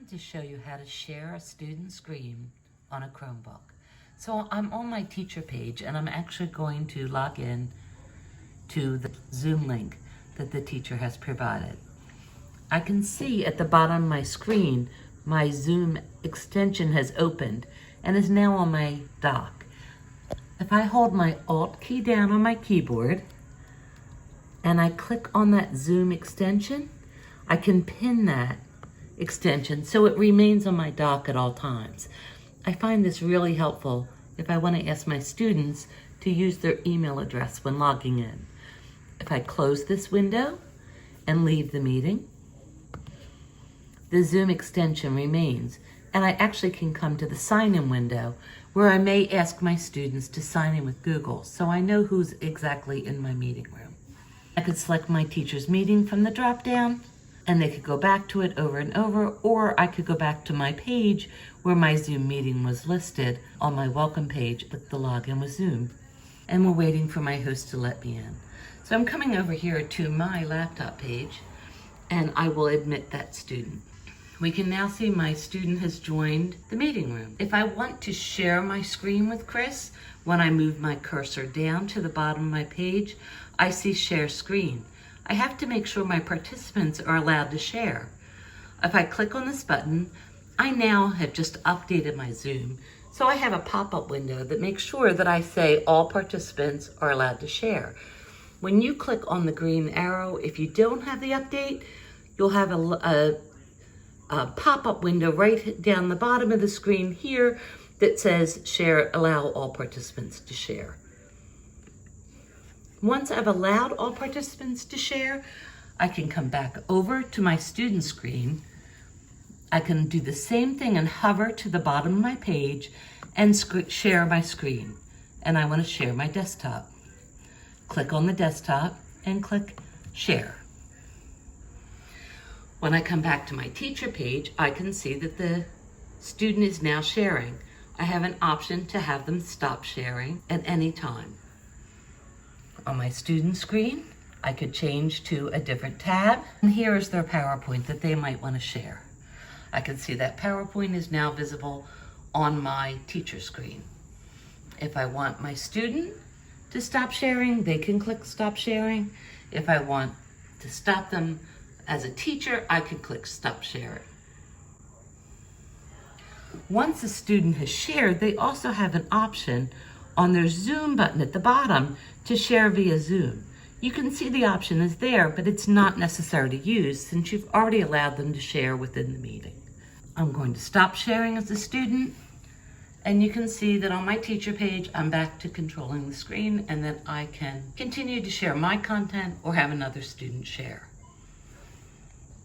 To show you how to share a student screen on a Chromebook. So I'm on my teacher page and I'm actually going to log in to the Zoom link that the teacher has provided. I can see at the bottom of my screen my Zoom extension has opened and is now on my dock. If I hold my Alt key down on my keyboard and I click on that Zoom extension, I can pin that extension so it remains on my dock at all times. I find this really helpful if I want to ask my students to use their email address when logging in. If I close this window and leave the meeting, the Zoom extension remains, and I actually can come to the sign-in window where I may ask my students to sign in with Google so I know who's exactly in my meeting room. I could select my teacher's meeting from the drop-down, and they could go back to it over and over, or I could go back to my page where my Zoom meeting was listed on my welcome page with the login with Zoom. And we're waiting for my host to let me in. So I'm coming over here to my laptop page, and I will admit that student. We can now see my student has joined the meeting room. If I want to share my screen with Chris, when I move my cursor down to the bottom of my page, I see share screen. I have to make sure my participants are allowed to share. If I click on this button, I now have just updated my Zoom, so I have a pop-up window that makes sure that I say all participants are allowed to share. When you click on the green arrow, if you don't have the update, you'll have a pop-up window right down the bottom of the screen here that says share, allow all participants to share. Once I've allowed all participants to share, I can come back over to my student screen. I can do the same thing and hover to the bottom of my page and share my screen. And I want to share my desktop. Click on the desktop and click share. When I come back to my teacher page, I can see that the student is now sharing. I have an option to have them stop sharing at any time. On my student screen, I could change to a different tab. And here is their PowerPoint that they might want to share. I can see that PowerPoint is now visible on my teacher screen. If I want my student to stop sharing, they can click stop sharing. If I want to stop them as a teacher, I could click stop sharing. Once a student has shared, they also have an option on their Zoom button at the bottom to share via Zoom. You can see the option is there, but it's not necessary to use since you've already allowed them to share within the meeting. I'm going to stop sharing as a student, and you can see that on my teacher page, I'm back to controlling the screen and that I can continue to share my content or have another student share.